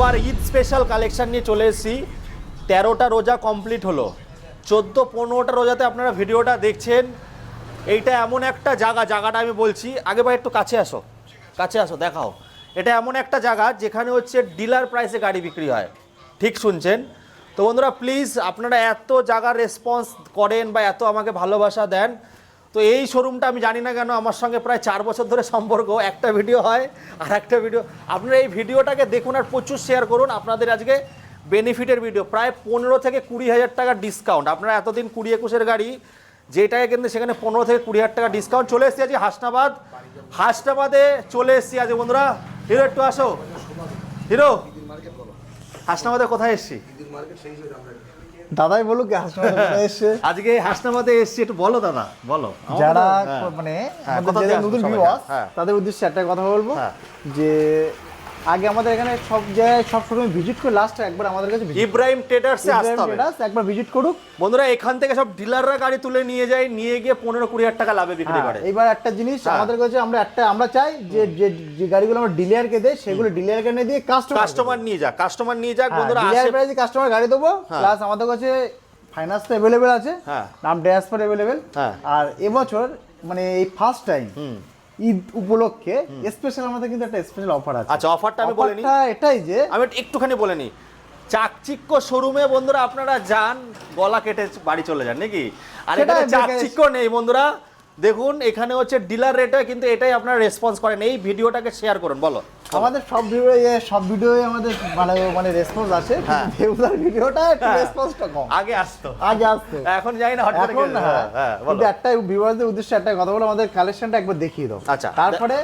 আবার Eid special collection নিয়ে চলে এসেছি। 13টা রোজা কমপ্লিট হলো, 14-15টা রোজাতে আপনারা ভিডিওটা দেখছেন। এইটা এমন একটা জায়গাটা আমি বলছি, আগে ভাই একটু কাছে আসো দেখাও। এটা এমন একটা জায়গা যেখানে হচ্ছে ডিলার প্রাইসে গাড়ি বিক্রি হয়, ঠিক শুনছেন। তো বন্ধুরা প্লিজ আপনারা এত জায়গার রেসপন্স করেন বা এত আমাকে ভালোবাসা দেন। তো এই শোরুমটা আমি জানি না কেন আমার সঙ্গে প্রায় 4 বছর ধরে সম্পর্ক, একটা ভিডিও হয় আর একটা ভিডিও। আপনারা এই ভিডিওটাকে দেখুন আর প্রচুর শেয়ার করুন। আপনাদের আজকে বেনিফিটের ভিডিও, প্রায় 15 থেকে 20 হাজার টাকার ডিসকাউন্ট। আপনারা এতদিন 20-21-এর গাড়ি যেটাকে কিন্তু সেখানে 15 থেকে 20 হাজার টাকা ডিসকাউন্ট। চলে এসেছি আজকে হাসনাবাদে চলে এসেছি আজকে বন্ধুরা। হিরো একটু আসো, হিরো হাসনাবাদে কোথায় এসেছি? দাদাই বলুক হাসনাবাদে এসে আজকে হাসনাবাদে এসেছি, একটু বলো দাদা, বলো। যারা মানে আমাদের যারা নতুন ভিউয়ার্স তাদের উদ্দেশ্যে একটা কথা বলবো যে আগে আমাদের এখানে সব জায়গায় সব শোরুমে ভিজিট করে লাস্ট একবার আমাদের কাছে ইব্রাহিম ট্রেডার্সে আসতে হবে, একবার ভিজিট করুক বন্ধুরা। এখান থেকে সব ডিলাররা গাড়ি তুলে নিয়ে যায়, নিয়ে গিয়ে 15-20 হাজার টাকা লাভে বিক্রি করে। এবার একটা জিনিস আমাদের কাছে আমরা চাই যে যে গাড়িগুলো আমরা ডিলারকে দেই সেগুলো ডিলারকে না দিয়ে কাস্টমার নিয়ে যাক বন্ধুরা। ডিলার প্রাইসে কাস্টমার গাড়ি দেবো, প্লাস আমাদের কাছে ফাইন্যান্স তো अवेलेबल আছে, নাম ট্রান্সফার अवेलेबल। আর এবছর মানে এই ফার্স্ট টাইম ঈদ উপলক্ষে স্পেশাল আমাদের কিন্তু একটা স্পেশাল অফার আছে। আচ্ছা, অফারটা আমি বলে নিই। এটাই যে আমি একটুখানি বলে নিই, চাকচিক্য শোরুমে বন্ধুরা আপনারা যান, গলা কেটে বাড়ি চলে যান নাকি? আর এখানে চাকচিক্য নেই বন্ধুরা। দেখুন এখানে হচ্ছে ডিলার রেটে, কিন্তু এটাই আপনারা রেসপন্স করেন। এই ভিডিওটাকে শেয়ার করুন, বলো। আমাদের সব ভিডিওয়ে আমাদের মানে রেসপন্স আসে, ফেউদার ভিডিওটা একটু রেসপন্সটা কম। আগে আসতো এখন যাই না, এখন কিন্তু একটা ভিউয়ারদের উদ্দেশ্যে একটা কথা বলে আমাদের কালেকশনটা একবার দেখিয়ে দাও। আচ্ছা, তারপরে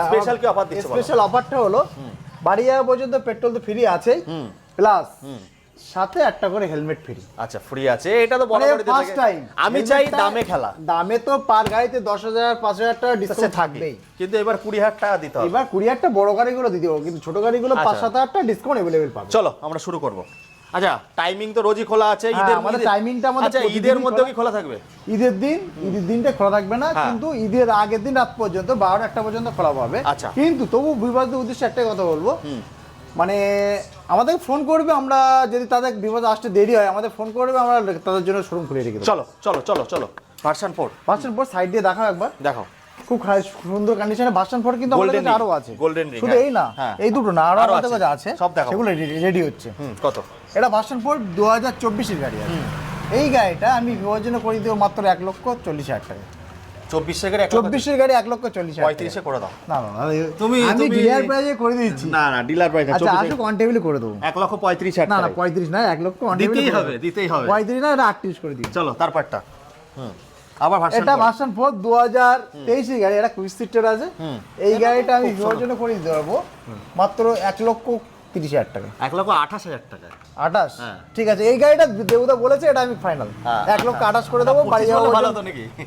স্পেশাল কি অফার দিচ্ছ? স্পেশাল অফারটা হলো বাড়ি যাওয়া পর্যন্ত পেট্রোল তো ফ্রি আছে, প্লাস সাথে একটা করে হেলমেট ফ্রি। আচ্ছা, ফ্রি আছে, এটা তো বড় করে ফার্স্ট টাইম। আমি চাই দামে খেলা। দামে তো পার গাড়িতে 10,000 5,000 টাকা ডিসকাউন্ট থাকবেই, কিন্তু এবার 20,000 টাকা দিতে হবে। এবার 20,000 টাকা বড় গাড়িগুলো দিতে হবে, কিন্তু ছোট গাড়িগুলো 5-7,000 টাকা ডিসকাউন্ট अवेलेबल পাবে। চলো আমরা শুরু করব। আচ্ছা, টাইমিং তো রোজই খোলা আছে। আমাদের টাইমিংটা আমাদের ঈদের মধ্যে কি খোলা থাকবে? ঈদের দিনটা খোলা থাকবে না, কিন্তু ঈদের আগের দিন রাত পর্যন্ত 12টা পর্যন্ত খোলা পাবে। কিন্তু তবু বিভাগের উদ্দেশ্যে একটাই কথা বলবো, মানে আমাদের ফোন করবে, আমরা যদি তাদের বিভাগ আসতে দেরি হয় আমাদের ফোন করবে, আমরা তাদের জন্য শোরুম খুলে রেখে দেবো। চলো ভার্সন 4 সাইড দিয়ে দেখাও একবার, দেখাও। খুব সুন্দর কন্ডিশনে ভার্সন 4 কিন্তু আমাদের কাছে আরো আছে। গোল্ডেন রিং, শুধু এই না, এই দুটো না, আরো আমাদের কাছে আছে, সব দেখাও। সেগুলো রেডি হচ্ছে। কত? এটা ভার্সন 4 2024 এর গাড়ি আছে। এই গাড়িটা আমি বিভাগের জন্য করে দেব মাত্র 1,40,000 টাকা। 24 এর গাড়ি 1,40,000। 35 এ করে দাও। না তুমি ডিলার প্রাইসে করে দিচ্ছি। না ডিলার প্রাইস। আচ্ছা আসো অন টেবিলে করে দেবো। 1,35,000 না 35 না, 1,00,000 অন টেবিলে দিতেই হবে। 35 না, এটা 38 করে দিই। চলো তারপরটা। আবার এটা ভার্সন 4 2023 এর গাড়ি, এটা কুইক সিটার আছে। এই গাড়িটা আমি বিভাগের জন্য করে দিতে পারবো মাত্র 1,30,000 টাকা। 1,28,000 টাকা। 28? ঠিক আছে, এই গাড়িটা দেবুদা বলেছে, এটা আমি ফাইনাল 1,28,000 করে দেবো।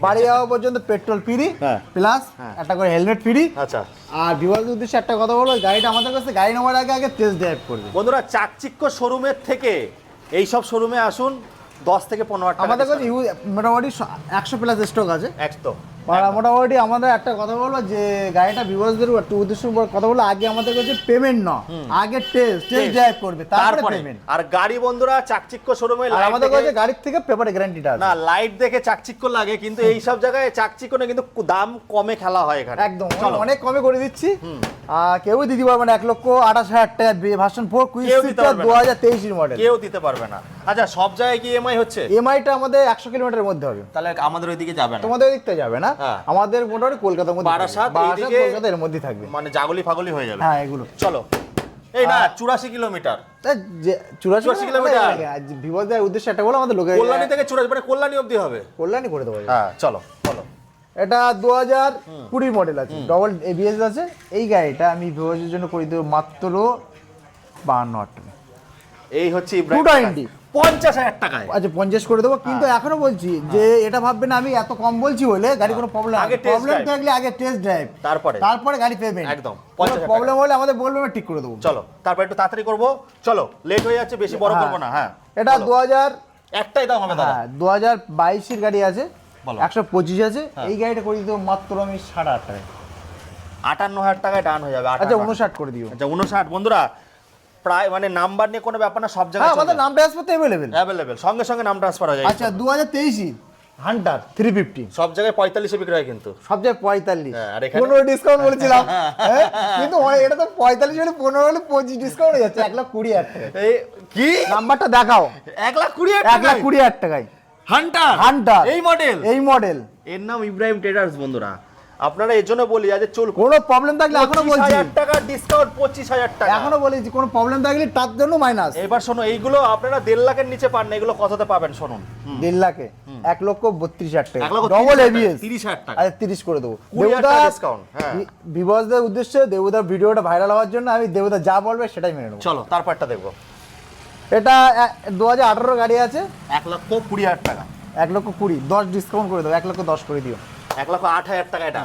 বাড়ি যাওয়া পর্যন্ত পেট্রোল ফ্রি, প্লাস একটা করে হেলমেট ফ্রি। আচ্ছা, আর বিভাগের উদ্দেশ্যে একটা কথা বলবো, গাড়িটা আমাদের কাছে গাড়ি নেওয়ার আগে টেস্ট ড্রাইভ করবে। বন্ধুরা চাকচিক্য শোরুমের থেকে এই সব শোরুমে আসুন, 10 থেকে 15 টাকা আমাদের কাছে মোটামুটি 100 প্লাস স্টক আছে। একদম মোটামুটি আমাদের একটা কথা বলবো যে গাড়িটা ভিউয়ারদের একটু উদ্দেশ্য কথা বলবো, আগে আমাদের কাছে পেমেন্ট না, আগে টেস্ট ড্রাইভ করবে, তারপরে পেমেন্ট। আর গাড়ি বন্ধুরা চাকচিক্য শোরুমে আমাদের কাছে গাড়ির থেকে পেপারে গ্যারান্টিটা আছে। না লাইট দেখে চাকচিক্য লাগে, কিন্তু এই সব জায়গায় চাকচিক্য না, কিন্তু দাম কমে খেলা হয় এখানে। একদম অনেক কমে করে দিচ্ছি। কেউই দিতে পারবে না 1,28,000 টাকা ভার্সন 4 কুইক সিটার 2023 এর মডেল, কেউ দিতে পারবে না। আচ্ছা, সব জায়গায় কি ইএমআই হচ্ছে? ইএমআইটা আমাদের 100 কিলোমিটারের মধ্যে হবে। তাহলে আমাদের ওইদিকে যাবে না, তোমাদের ওইদিকে যাবে না, আমাদের মোটামুটি কলকাতার মধ্যে, বারাসাত কলকাতার মধ্যে থাকবে, মানে জাগলি ফাগলি হয়ে যাবে। এগুলো। চলো, এই না 84 কিলোমিটার, 84 কিলোমিটার বিভাগের উদ্দেশ্যে একটা বলো, আমাদের লোকে কল্যাণী থেকে 84 মানে কল্যাণী অবধি হবে, কল্যাণী করে দেবো। চলো। এটা 2020 মডেল আছে, ডবল এবিএস আছে। এই গাড়িটা আমি বিভাগের জন্য করে দেবো মাত্র 52,000 টাকা। এই হচ্ছে 50,000 টাকায়। আচ্ছা 50 করে দেবো, কিন্তু এখনো বলছি যে এটা ভাববে না আমি এত কম বলছি বলে গাড়ি কোনো প্রবলেম থাকলে আগে টেস্ট ড্রাইভ, তারপরে গাড়ি পেমেন্ট। একদম প্রবলেম হলে আমাদের বলবে, আমি ঠিক করে দেবো। চলো তারপর একটু তাড়াতাড়ি করবো, চলো লেট হয়ে যাচ্ছে, বেশি বড় করবো না। এটা 2000 একটাই দাম হবে দাদা। 2022 এর গাড়ি আছে, 125 আছে। এই গাড়িটা করে দিতে মাত্র আমি 8,500 টাকায়। 58,000 টাকায় ডান হয়ে যাবে। আচ্ছা 59 করে দিও। আচ্ছা 59 বন্ধুরা প্রায় মানে নাম্বার নিয়ে কোনো ব্যাপার না, সব হ্যাঁ জায়গায় আমাদের নাম ট্রান্সফার তো অ্যাভেলেবেল। অ্যাভেলেবেল, সঙ্গে সঙ্গে নাম ট্রান্সফার হয়ে যায়। আচ্ছা 2023 হান্টার 350 সব জায়গায় 45-এ বিক্রি হয় কিন্তু। সব জায়গায় 45, হ্যাঁ, আর এখানে 15 ডিসকাউন্ট বলেছিলাম, হ্যাঁ, কিন্তু এটা তো 45 হলে 15 হলে 25 ডিসকাউন্ট হয়ে যাচ্ছে 1,20,000 টাকা। এই কি নাম্বারটা দেখাও, 1,20,000 1,20,000 টাকায় হান্টার, হান্টার এই মডেল, এই মডেল। এর নাম ইব্রাহিম ট্রেডার্স বন্ধুরা। আপনারা এর জন্য বলি আজ চল কোনো প্রবলেম থাকলে এখনো বলছি 25,000 টাকা ডিসকাউন্ট, 25,000 টাকা এখনো বলেছি কোনো প্রবলেম থাকলে তার জন্য মাইনাস। এবার শোনো, এইগুলো আপনারা 1.5 লাখের নিচে পান না, এগুলো কততে পাবেন শুনুন। 1.5 লাখে 1,32,000 টাকা 1,30,000 ডবল টাকা, এবিএস 30,000 টাকা। আরে 30 করে দেবো। 20,000 টাকা দেবুদা ডিসকাউন্ট। হ্যাঁ, বিবসদের উদ্দেশ্যে দেবুদার ভিডিওটা ভাইরাল হওয়ার জন্য আমি দেবুদা যা বলবে সেটাই মেনে নেবো। চলো তারপরটা দেখবো। এটা 2018 গাড়ি আছে, 1,20,000 টাকা, 1,20,000 10 ডিসকাউন্ট করে দেবো, 1,10,000 করে দিও। 1,08,000 টাকা এটা।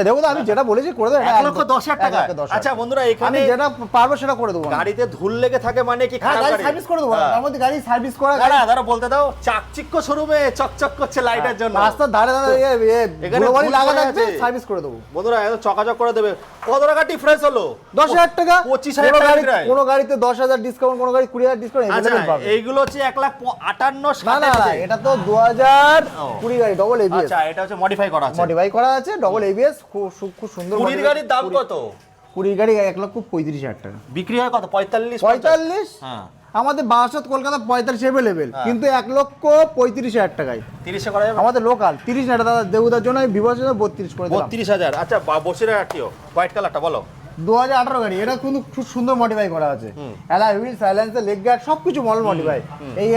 দেবুদা আমি যেটা বলেছি করে দেবো। 1,10,000 টাকা। আচ্ছা বন্ধুরা, এখানে আমি যেটা পারবো সেটা করে দেবো। গাড়িতে ধুল লেগে থাকে মানে কি হ্যাঁ খারাপ গাড়ি গাড়ি? সার্ভিস করে দেবো, হ্যাঁ। তার মধ্যে গাড়ি সার্ভিস করা দাঁড়া দাঁড়া বলতে দাও, চাকচিক্য শোরুমে চকচক করছে লাইটের জন্য। রাস্তার ধারে ধারে এখানে ধুলোবালি ফুল লাগা পড়ে থাকবে, আছে। সার্ভিস করে দেবো। বন্ধুরা একদম চকাচক করে দেবে। কত টাকা ডিফারেন্স হলো? 10,000 টাকা। 25,000 কোনো টাকা গাড়ি, বিক্রয়। কোনো গাড়িতে 10,000 ডিসকাউন্ট, কোনো গাড়ি 20,000 ডিসকাউন্ট আচ্ছা, এভেলেবল পাবে। এইগুলো হচ্ছে 1,58,000 না না না, এটা তো 2020 গাড়ি ডবল এবিএস আচ্ছা, এটা হচ্ছে মডিফাই করা আছে। মডিফাই করা আছে, ডবল এবিএস, খুব সুন্দর। 20 গাড়ির দাম কত? 20 গাড়ি 1,35,000 টাকা। বিক্রি হয় কত? 45? 45? হ্যাঁ, আমাদের বারাসাত কলকাতা 45 এভেলেবেল, কিন্তু 1,35,000 টাকায় 30 করা যাবে? আমাদের লোকাল। 30 না, এটা দাদা দেবুদার জন্য আমি বিবসের জন্য 32 করে দিলাম। 32,000। আচ্ছা, বসিরের আরটিও হোয়াইট কালারটা বলো। 2018 গাড়ি, এটা কিন্তু খুব সুন্দর মডিফাই করা আছে, alloy wheel, silencer, leg guard সবকিছু মডেল মডিফাই।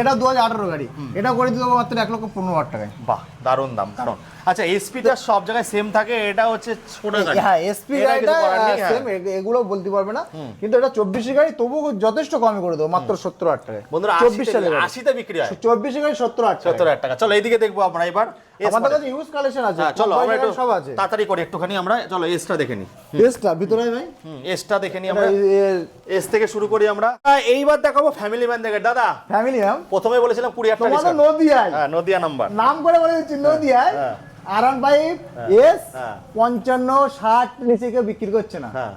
এটা 2018 গাড়ি, এটা করে দিতে মাত্র 1,15,000 টাকায়। বাহ, দারুণ দাম। কারণ আচ্ছা, এসপিটা সব জায়গায় সেম থাকে, এটা হচ্ছে ছোট গাড়ি। হ্যাঁ এসপি এটা গাড়িটা কিছু করার নেই, হ্যাঁ। সেম, এগুলো বলতে পারবে না, কিন্তু এটা 24 গাড়ি, তবু যথেষ্ট কমই করে দেবো, মাত্র 70,000 টাকায়। বন্ধুরা 24 সালে 80-তে বিক্রি হয়, 24 গাড়ি 70,000 টাকা। 70,000 টাকা। চলো এইদিকে দেখবো আমরা এবার। আমাদের কাছে ইউজ কালেকশন আছে, হ্যাঁ, চলো আমরা একটু সব আছে। তাড়াতাড়ি করে একটুখানি আমরা, চলো এসটা দেখে নিই। টেস্টটা ভিতরে ভাই, এসটা দেখে নিই আমরা। এস থেকে শুরু করি আমরা। এইবার দেখাবো ফ্যামিলি ম্যান দেখে। দাদা ফ্যামিলি নাম প্রথমে বলেছিলাম 20,000 টাকা তোমাদের discount। নদিয়ায়, হ্যাঁ, নদিয়া নাম্বার। নাম করে বলে দিচ্ছি নদিয়ায়। হ্যাঁ। আরান ভাই এস হ্যাঁ। 55-60 নিচে কেউ বিক্রি করছে না। হ্যাঁ,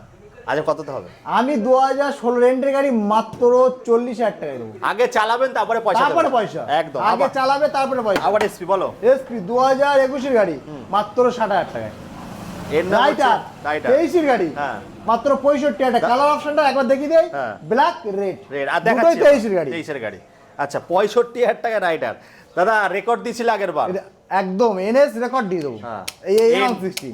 আচ্ছা কততে হবে? আমি 2016 রেন্টের গাড়ি মাত্র 40,000 টাকায় দেবো। আগে চালাবেন তারপরে পয়সা তারপরে দেবেন। পয়সা, একদম। আগে চালাবে তারপরে পয়সা। আবার এসপি বলো। এসপি 2021 গাড়ি মাত্র 60,000 টাকায়। এর নাম হচ্ছে রাইটার রাইটার 23 গাড়ি হ্যাঁ। মাত্র 65,000 টাকা। কালার অপশনটা একবার দেখিয়ে দেই, হ্যাঁ। ব্ল্যাক রেড, রেড আর দুটোই দেখাচ্ছি 23 গাড়ি। 23 এর গাড়ি। আচ্ছা, 65,000 টাকা রাইডার। দাদা রেকর্ড দিছিল আগের বার। এটা একদম এনএস রেকর্ড দিয়ে দেবো। হ্যাঁ। এই 60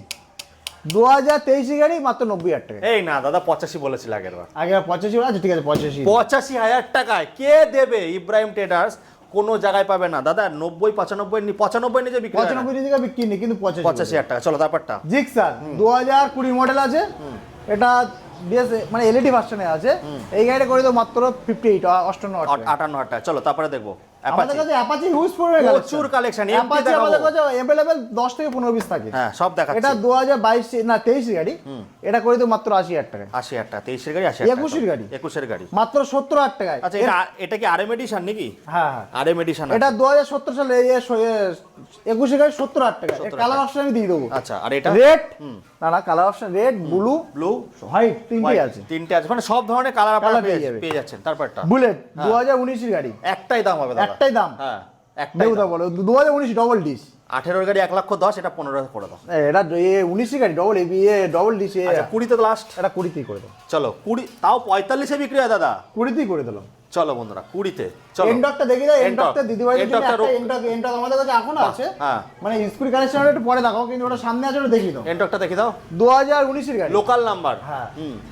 2023 গাড়ি মাত্র 90,000 টাকা। এই না দাদা, 85 বলেছিল আগের বার। আগে 85, আচ্ছা ঠিক আছে 85। 85,000 টাকায় কে দেবে? ইব্রাহিম ট্রেডার্স কোনো জায়গায় পাবে না দাদা। 90, 95 নিচে বিক্রি হয় না। 95 দিকে বিক্রি নেই, কিন্তু 85,000 টাকা। চলো তারপরটা। জিক্সার 2020 মডেল আছে, এটা বেশ মানে এলইডি ভার্সনে আছে। এই গাড়িটা করে তো মাত্র 58,000 টাকা। 58,000 টাকা। চলো তারপরে দেখবো। আমাদের কাছে অ্যাপাচি ইউজ করে প্রচুর কালেকশন। এমপি দেখাবো। আমাদের কাছে अवेलेबल 10 থেকে 15 পিস থাকে। হ্যাঁ, সব দেখাচ্ছি। এটা 2022 না 23 গাড়ি, এটা করে তো মাত্র 80,000 টাকা। 80,000 টাকা। 23 এর গাড়ি 80,000 টাকা। 21 এর গাড়ি। 21 এর গাড়ি মাত্র 70,000 টাকায়। আচ্ছা, এটা কি আরএম এডিশন নাকি? হ্যাঁ হ্যাঁ, আরএম এডিশন। এটা 2017 সালে 21 এর গাড়ি 70,000 টাকা। কালার অপশন আমি দিয়ে দেবো। আচ্ছা, আর এটা রেড, না না colour option red, blue, blue, white, তিনটে আছে। তিনটে আছে, মানে সব ধরনের কালার আপনারা Colour পেয়ে যাবে। পেয়ে যাচ্ছেন। তারপরটা বুলেট 2019 এর গাড়ি, একটাই দাম হবে দাদা। একটাই দাম। হ্যাঁ, একটাই দেবুদা দাম। বলো 2019 ডবল ডিস। 18 এর গাড়ি 1,10,000, এটা 15,000 করে দাও। এটা 19 এর গাড়ি ডবল ডবল ডিস। আচ্ছা, 20 তে লাস্ট। এটা 20 করে দাও। চলো 20, তাও 45 এ বিক্রি হয় দাদা। 20 করে দিলাম। চলো বন্ধুরা 20 তে চলো। এন্ডকটা দেখি দাও, এন্ডকটা Endok। দিদিভাইয়ের জন্য Endok-টা একটা এন্ডক আমাদের কাছে এখনো আছে। হ্যাঁ। মানে স্কুল কালেকশন একটু পরে দেখাও, কিন্তু ওটা সামনে আছে, ওটা দেখি দাও। এন্ডকটা দেখি দাও। 2019 এর গাড়ি, লোকাল নাম্বার। হ্যাঁ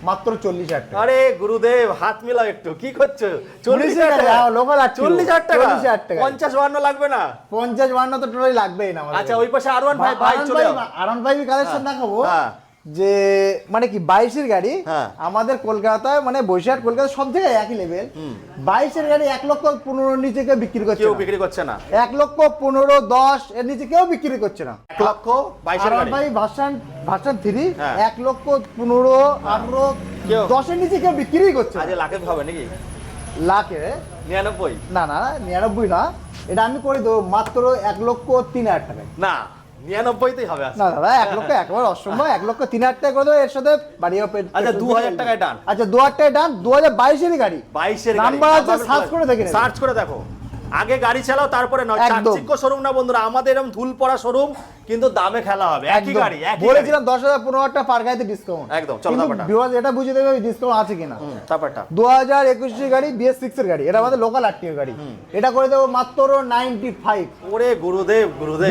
মাত্র 40,000 টাকা। আরে গুরুদেব, হাত মিলাও একটু। কি করছো? 40,000 টাকা, লোকাল 40,000 টাকা। 40,000 টাকা। 50-52 লাগবে না? 50-52 তো টোটালি লাগবেই না আমাদের। আচ্ছা, ওই পাশে R1 ভাই চলে যাও। আরন ভাই কালেকশন দেখাবো, হ্যাঁ। যে মানে কি 22 এর গাড়ি। হ্যাঁ। আমাদের কলকাতায় মানে বৈশাখ কলকাতা সব জায়গায় একই লেভেল। 22 এর গাড়ি 1,15,000 নিচে কেউ বিক্রি করছে কেউ না। বিক্রি করছে না। 1,15,000, 10 এর নিচে কেউ বিক্রি করছে না। 1,22,000 আরন গাড়ি। ভাই ভার্সন 3 হ্যাঁ। 1,15,000, 18, কেউ? 10 এর নিচে কেউ বিক্রি করছে আজ না। লাখে হবে নাকি? লাখে 99? না না 99 না, এটা আমি করে দেবো মাত্র 1,03,000 টাকায়। না, 99তেই হবে আজকে। না দাদা 1 লক্ষ একেবারে অসম্ভব, 1,03,000 টাকা করে দেবো, এর সাথে বাড়িও আচ্ছা 2000 টাকায় ডান। আচ্ছা 2000 টাকায় ডান, 2022 গাড়ি, 22 নাম্বার আছে, সার্চ করে দেখে নেবেন। সার্চ করে দেখো, আগে গাড়ি চালাও তারপরে নয়। একদম। চাকচিক্য শোরুম না বন্ধুরা, আমাদের এরকম ধুল পড়া শোরুম, কিন্তু দামে খেলা হবে। একই একদম। গাড়ি, একই বলেছিলাম 10,000 15,000 টাকা পার গাড়িতে ডিসকাউন্ট। একদম, চলো কিন্তু ব্যাপারটা। ভিউয়ার্স এটা বুঝে দেবে ডিসকাউন্ট আছে কিনা। তারপরটা 2021 গাড়ি, BS6 এর গাড়ি, এটা আমাদের লোকাল আরটিও গাড়ি, এটা করে দেবো মাত্র 95। ওরে গুরুদেব গুরুদেব,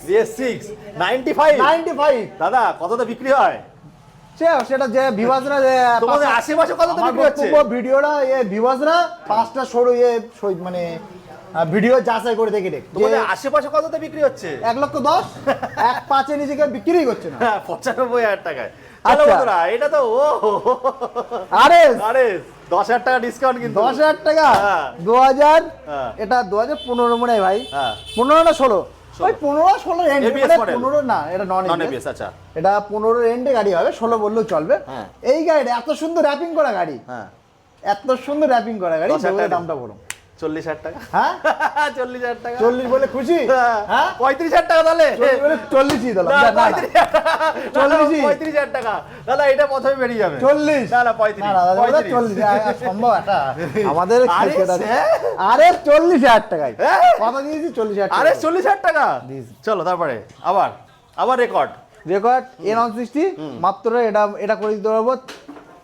BS6 95 দাদা কততে বিক্রি হয়? সেটা যে ভিউয়ার্সরা যে তোমাদের আশেপাশে কততে বিক্রি হচ্ছে? ভিডিওটা ভিউয়ার্সরা 5টা সরু মানে ভিডিও যাচাই করে দেখে দেখ তোমাদের আশেপাশে কততে বিক্রি হচ্ছে? 1,10,000 1,5 এর নিচে কেউ বিক্রি করছে না। 95,000 টাকায়। চলো আচ্ছা। বন্ধুরা, এটা তো আরে 10,000 টাকা ডিসকাউন্ট কিন্তু। 10,000 টাকা, হ্যাঁ। 2000, হ্যাঁ। এটা 2015 মনে হয় ভাই, হ্যাঁ। 15 না 16, ওই 15-16 এন্ড, ABS model। 15 না, এটা নন নন ABS, এবিএস, আচ্ছা। এটা 15 এন্ডে গাড়ি হবে, 16 বললেও চলবে। হ্যাঁ। এই গাড়িটা এত সুন্দর র্যাপিং করা গাড়ি, হ্যাঁ, এত সুন্দর র্যাপিং করা গাড়ি, 10,000 যেগুলোর টাকা। দামটা বলো। 40,000 টাকা। হ্যাঁ 40,000 টাকা। 40 বলে খুশি? হ্যাঁ 35,000 টাকা তাহলে। 40 বলে 40ই দিলাম। না, না, না, 35,000 টাকা। 40 35,000 টাকা দাদা, এটা প্রথমে বেরিয়ে যাবে। 40 না না 35, না, না, দাদা, বলে 40 সম্ভব এটা আমাদের আরে খেতে সে? আরে 40,000 টাকায় হ্যাঁ? কথা দিয়েছি 40,000 টাকা। আরে 40,000 টাকা। দিয়েছি। চলো তারপরে আবার রেকর্ড। রেকর্ড N160 মাত্র এটা করে দিতে পারবো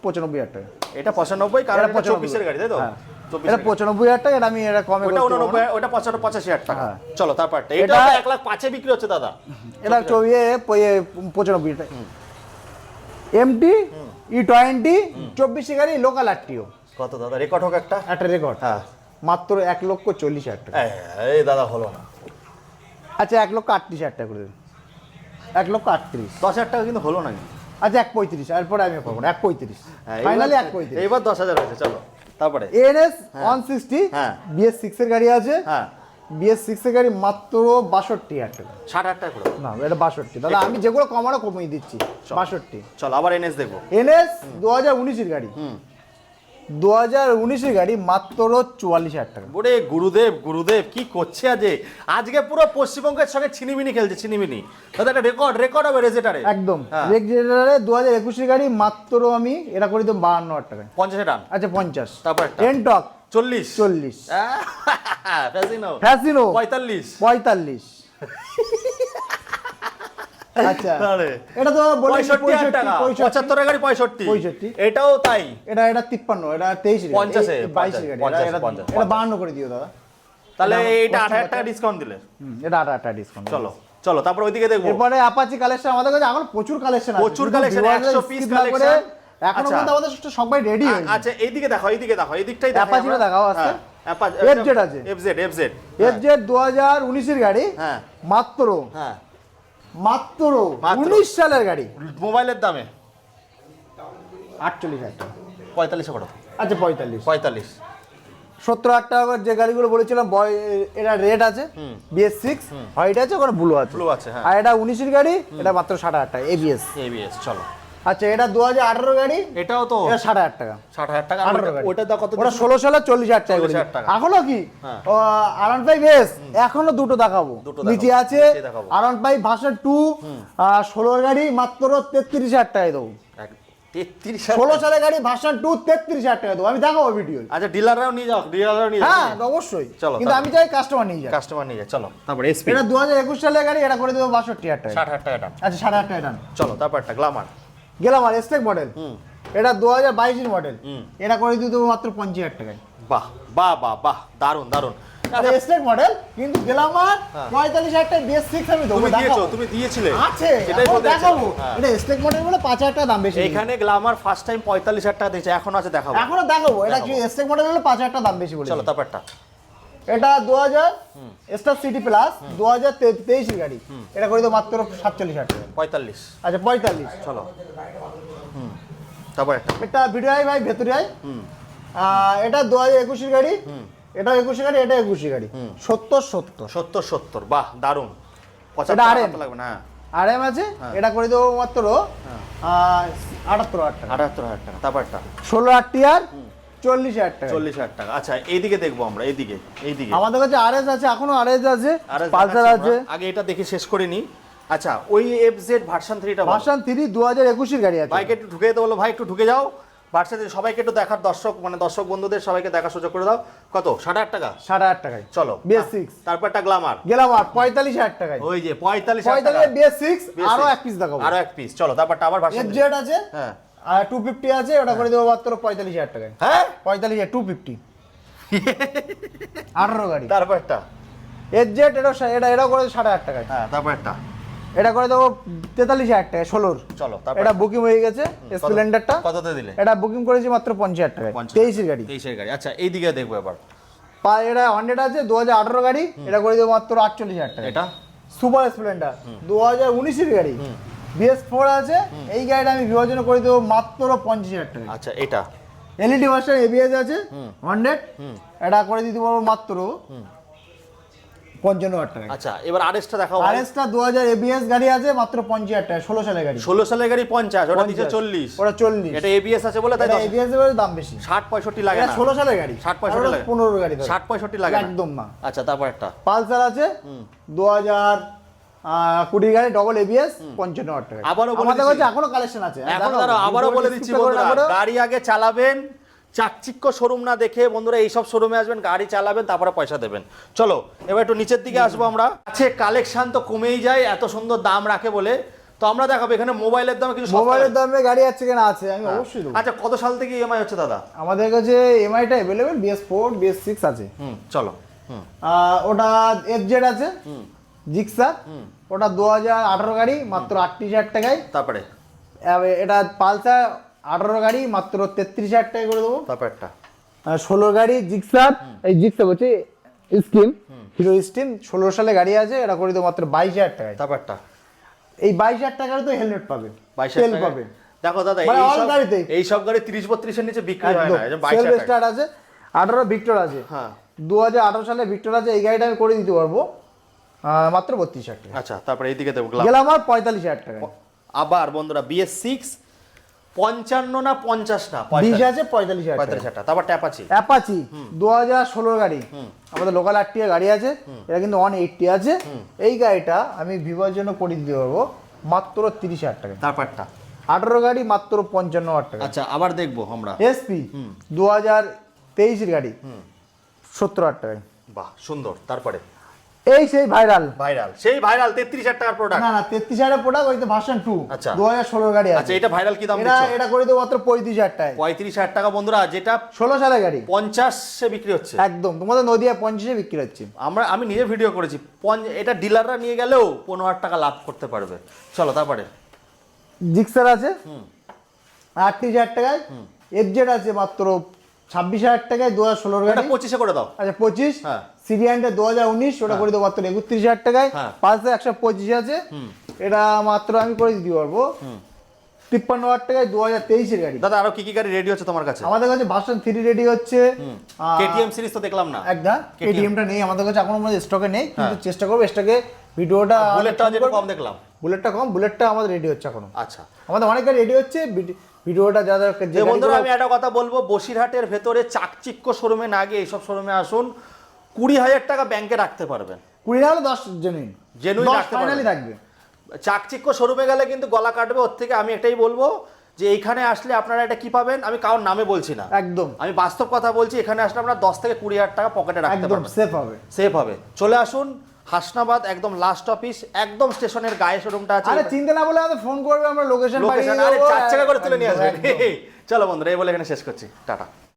95,000 টাকা। এটা 95, কারণ এটা এটা 24 এর গাড়ি, তাই তো? হ্যাঁ। 24 এটা এর গাড়ি। 95,000 টাকা, এটা আমি এটা কমে ওটা করতে পারবো না। 89, ওটা 85,000 টাকা। হ্যাঁ। চলো তারপরটা, এটা এটা- 1,05,000 এ বিক্রি হচ্ছে দাদা। এটা 95 টাকা। MT E20 24 গাড়ি, লোকাল আরটিও, কত দাদা রেকর্ড হোক একটা? একটা রেকর্ড। হ্যাঁ। মাত্র 1,40,000 টাকা। এই দাদা হলো না। আচ্ছা 1,38,000 টাকা করে দেবেন। 1,38,000। 10,000 টাকা কিন্তু হলো না কিন্তু। আচ্ছা 1,35,000, এরপরে আমি পাবো 1,35,000, হ্যাঁ, ফাইনালি এইবার- 1,35,000। এইবার 10,000 হয়েছে। চলো তারপরে। ANS 160 হ্যাঁ। BS6 এর গাড়ি আছে, হ্যাঁ, BS6 এর গাড়ি মাত্র 62,000 টাকা। 60,000 টাকা করে। না এটা 62 দাদা, আমি যেগুলো কমানো কমিয়ে দিচ্ছি, 62। চলো আবার এনএস দেখবো। NS 2019 এর গাড়ি, 2019 এর গাড়ি মাত্র 44,000 টাকা। ওরে গুরুদেব গুরুদেব, কি করছে আজকে পুরো পশ্চিমবঙ্গের সঙ্গে ছিনিমিনি খেলছে, ছিনিমিনি। দাদা একটা রেকর্ড হবে রেজেটারে। একদম হ্যাঁ। রেগুলারে 2021 এর গাড়ি মাত্র আমি এটা করে দেব 52,000 টাকা। 50 টাকা। আচ্ছা 50। তারপর একটা। এনটক 40। 40। Fascino Fascino 45। 45। আচ্ছা তাহলে এটা তো বলে 65,000 টাকা। 75 এর গাড়ি 65। 65 এটাও তাই। এটা 53, এটা 23 এর 50 এ, 22 এর গাড়ি, 50, এটা 52 করে দিও দাদা। তাহলে এটা এটা কষ্ট 8,000 করতে টাকা ডিসকাউন্ট দিলে। এটা 8,000 ডিসকাউন্ট। চলো চলো তারপর ওইদিকে দেখবো। এরপরে অ্যাপাচি কালেকশন আমাদের কাছে এখন প্রচুর কালেকশন আছে, প্রচুর collection, 100 piece collection। এখনো আচ্ছা। পর্যন্ত আমাদের সবাই রেডি হয়ে আচ্ছা এইদিকে দেখো, এই দিকটাই দেখো। Apache টা দেখাও আজকে। FZ আছে। FZ। FZ 2019 এর গাড়ি, হ্যাঁ। মাত্র হ্যাঁ, 19 সালের গাড়ি, মোবাইলের দামে 48,000 টাকা। 45 করে। আচ্ছা 45। 45। 70,000 টাকা করে যে গাড়িগুলো বলেছিলাম, এটা রেড আছে, BS6 হোয়াইট আছে, ওখানে ব্লু আছে। ব্লু আছে, হ্যাঁ। আর এটা 19 এর গাড়ি, এটা মাত্র 60,000 টাকা ABS। ABS। চলো আচ্ছা এটা 2018 গাড়ি, এটাও তো এটা 60,000 টাকা। 60,000 টাকা। 18 গাড়ি। ওটা দাও কত? ওটা 16 সালে 40,000 টাকা করে। 40,000 টাকা। এখনো কি হ্যাঁ। R15S এখনো দুটো দেখাবো, দুটো দেখাবো, নিচে আছে নিচে দেখাবো। R15 ভার্সন 2 16 এর গাড়ি মাত্র 33,000 টাকায় দেবো। 33,000। 16 সালের গাড়ি ভার্সন 2 33,000 টাকা দেবো, আমি দেখাবো ভিডিও। আচ্ছা ডিলাররাও নিয়ে যাও, হ্যাঁ অবশ্যই, চলো, কিন্তু তাহলে। আমি চাই কাস্টমার নিয়ে যায়। কাস্টমার নিয়ে যায়। চলো তারপর SP। এটা 2021 সালের গাড়ি, এটা করে দেবো 62,000 টাকা। 60,000 টাকা দাম। আচ্ছা 60,000 টাকা ডান। চলো তারপর একটা গ্ল্যামার। গেলাম আর স্টেক মডেল, এটা 2022 এর মডেল, হুম। এটা করে দিয়ে দেবো মাত্র 50,000 টাকায়। বাহ বাহ বাহ বাহ, দারুন দারুন। আরে স্টেক মডেল, কিন্তু গেলাম আর 45,000 টাকা BS6 আমি দেবো, তুমি দিয়েছো, দেখাবো। তুমি দিয়েছিলে। আছে, এটাই এখন বলতে দেখাবো। হ্যাঁ। এটা স্টেক মডেল বলে 5,000 টাকা দাম বেশি। এখানে গ্ল্যামার ফার্স্ট টাইম 45,000 টাকা দিয়েছে, এখন আছে দেখাবো। এখনো দেখাবো, এটা কি দেখাবো। স্টেক মডেল হলে 5,000 টাকা দাম বেশি বলে। চলো তারপরটা। এটা 2000 স্টার সিটি প্লাস 2023 এর গাড়ি, এটা করে দেবো মাত্র 47,000 টাকা। 45। আচ্ছা 45। চলো। তারপর একটা। এটা ভিডিও আই ভাই, ভেতরে আই। এটা 2021 এর গাড়ি, এটা 21 এর গাড়ি, এটা 21 এর গাড়ি। 70 70। বাহ দারুন। এটা 75 RM লাগবে না। আরএম আছে, এটা করে দেবো মাত্র 78,000 টাকা। 78,000 টাকা। তারপরটা 16 টিআর 40,000 টাকা। 40,000 টাকা। আচ্ছা এইদিকে দেখবো আমরা, এইদিকে। আমাদের কাছে আরএস আছে, এখনো আরএস আছে, আর পালসার আছে। আগে এটা দেখে শেষ করে নি। আচ্ছা ওই এফজেড ভার্সন 3টা ভার্সন 3 2021 গাড়ি আছে ভাইকে একটু ঢুকে দিতে বলো, ভাই একটু ঢুকে যাও ভার্সন সবাইকে একটু দেখার, দর্শক বন্ধুদের সবাইকে দেখার সুযোগ করে দাও। কত? 8,500 টাকা। 8,500 টাকায় চলো BS6 তারপর একটা গ্ল্যামার গেলাম আর 45,000 টাকায়। ওই যে 45,000 টাকা BS6 আরো এক পিস দেখাবো, আরো এক পিস। চলো তারপরটা আবার ভার্সন FZ আছে, হ্যাঁ আর 250 আছে, ওটা করে দেবো মাত্র 45,000 টাকায়। হ্যাঁ 45,000 250 18 গাড়ি। তারপরটা FZ এটা করে 8,500 টাকায়। হ্যাঁ তারপরটা এটা করে দেবো 43,000 টাকায় 16। চলো তারপর এটা বুকিং হয়ে গেছে স্প্লেন্ডারটা। কততে দিলে? এটা বুকিং করেছি মাত্র 50,000 টাকায়, 23 এর গাড়ি। 23 এর গাড়ি। আচ্ছা এই দিকে দেখবো এবার। এটা 100 আছে 2018 গাড়ি, এটা করে দেবো মাত্র 48,000 টাকা। এটা সুপার স্প্লেন্ডার 2019 এর গাড়ি, BS4 আছে, এই গাড়িটা আমি বিভাজন করে দেবো মাত্র 50,000 টাকা। আচ্ছা এটা এলইডি ভার্সন ABS আছে 100, এটা করে দিতে পারবো মাত্র 55,000 টাকা। আচ্ছা এবার আরএসটা দেখাও। আরএসটা 2000 ABS গাড়ি আছে মাত্র 50,000 টাকা, 16 সালের গাড়ি। 16 সালের গাড়ি 50, ওটা দিছে 40। ওটা 40। এটা ABS আছে বলে তাই এটা ABS এর দাম বেশি। 60-65 লাগে এটা না? 16 সালের গাড়ি, 60-65 লাগে। 15 গাড়ি, 60-65 লাগে না? একদম না। আচ্ছা তারপর একটা পালসার আছে 2020 গাড়ি, ডবল ABS 55,000 টাকা। আবারও বলে আমাদের দিচ্ছি, কাছে এখনো কালেকশন আছে। এখন দাঁড়াও আবারও বলে দিচ্ছি বন্ধুরা, গাড়ি আগে চালাবেন, চাকচিক্য শোরুম না দেখে বন্ধুরা এইসব শোরুমে আসবেন, গাড়ি চালাবেন, তারপরে পয়সা দেবেন। চলো এবার একটু নিচের দিকে আসবো আমরা। আছে কালেকশন তো কমেই যায়, এত সুন্দর দাম রাখে বলে। তো আমরা দেখাবো এখানে মোবাইলের দামে কিছু মোবাইলের দামে গাড়ি আছে কিনা আছে, আমি অবশ্যই দেবো। আচ্ছা কত সাল থেকে ইএমআই হচ্ছে দাদা? আমাদের কাছে এমআইটা अवेलेबल BS4 BS6 আছে। চলো ওটা FZ আছে জিক্সার, ওটা 2018 গাড়ি মাত্র 38,000 টাকায়। তারপরে এটা পালসার 18 গাড়ি মাত্র 33,000 টাকা করে দেবো। তারপর একটা 16 গাড়ি জিক্সার, এই জিক্সার হচ্ছে স্কিম, হিরো স্টিম 16 সালে গাড়ি আছে, এটা করে দেবো মাত্র 22,000 টাকায়। তারপর একটা এই 22,000 টাকার তো হেলমেট পাবেন, 22,000 তেল টাকা পাবেন। দেখো দাদা মানে all গাড়িতেই। এই সব গাড়ি 30-32 এর নিচে বিক্রি হয় না। এই যে সেলফ 22,000 টাকা। স্টার্ট আছে, 18 ভিক্টর আছে, হ্যাঁ 2018 সালে ভিক্টর আছে, এই গাড়িটা আমি করে দিতে পারবো মাত্র 32,000 টাকা। আচ্ছা তারপরে এইদিকে দেবো গেলাম আর 45,000 টাকা। আবার বন্ধুরা BS6 55 না 50 না 20 আছে 45,000 টাকা। 45,000 টাকা। তারপর অ্যাপাচি অ্যাপাচি 2016 গাড়ি, আমাদের লোকাল আরটিআ গাড়ি আছে, এটা কিন্তু 180 আছে। এই গাড়িটা আমি ভিভোর জন্য করে দিতে পারবো মাত্র 30,000 টাকা। তারপরটা 18 গাড়ি মাত্র 55,000 টাকা। আচ্ছা আবার দেখবো আমরা এসপি 2023 এর গাড়ি 70,000 টাকায়। বাহ সুন্দর। তারপরে এই সেই ভাইরাল সেই ভাইরাল 33,000 টাকার প্রোডাক্ট। না 33,000 প্রোডাক্ট, ওই তো ভার্সন 2 আচ্ছা 2016 গাড়ি আছে। আচ্ছা এটা ভাইরাল কি দাম এটা দিচ্ছ? এটা করে দেবো মাত্র 35,000 টাকায়। 35,000 টাকা বন্ধুরা, যেটা 16 সালের গাড়ি 50 এ বিক্রি হচ্ছে। একদম তোমাদের নদিয়া 50 এ বিক্রি হচ্ছে। আমি নিজে ভিডিও করেছি, এটা ডিলাররা নিয়ে গেলেও 15,000 টাকা লাভ করতে পারবে। চলো তারপরে জিক্সার আছে 38,000 টাকায়। FZ আছে মাত্র 26,000 টাকায়, 2016 গাড়ি। এটা 25 এ করে দাও। আচ্ছা 25। হ্যাঁ। সিরিয়ানটা 2019, ওটা করে দেবো মাত্র 31,000 টাকায়। হ্যাঁ। পালসার 125 আছে, এটা মাত্র আমি করে দিতে পারবো 53,000 টাকায়, 2023 এর গাড়ি। দাদা আরো কি কি গাড়ি রেডি হচ্ছে তোমার কাছে? আমাদের কাছে ভার্সন 3 রেডি হচ্ছে। KTM সিরিজ তো দেখলাম না। একদম KTMটা নেই আমাদের কাছে এখনো, আমাদের স্টকে নেই, কিন্তু চেষ্টা করবো স্টকে ভিডিওটা। বুলেটটা যেটা কম দেখলাম। বুলেটটা কম, বুলেটটা আমাদের রেডি হচ্ছে এখনো। আচ্ছা আমাদের অনেক গাড়ি রেডি হচ্ছে, ভিডিওটা যারা যে বন্ধুরা আমি একটা কথা বলবো, বসিরহাটের ভেতরে চাকচিক্য শোরুমে না গিয়ে এইসব শোরুমে আসুন। 20,000 টাকা ব্যাংকে রাখতে পারবেন, 20 না হলে 10 জেনুইন রাখতে ফাইনালি পারবেন। থাকবে। চাকচিক্য শোরুমে গেলে কিন্তু গলা কাটবে। ওর থেকে আমি এটাই বলবো যে এইখানে আসলে আপনারা এটা কি পাবেন, আমি কারোর নামে বলছি না, একদম আমি বাস্তব কথা বলছি। এখানে আসলে আপনারা 10 থেকে 20,000 টাকা পকেটে রাখতে একদম পারবেন, সেফ হবে। সেফ হবে। চলে আসুন হাসনাবাদ, একদম লাস্ট অফিস, একদম স্টেশনের গায়ে শোরুমটা আছে। আরে চিন্তা না বলে আমাদের ফোন করবে, আমরা লোকেশন পাঠিয়ে আরে দেবো। 4 টাকা করে তুলে নিয়ে আসবেন। একদম। চলো বন্ধুরা এই বলে এখানে শেষ করছি, টাটা।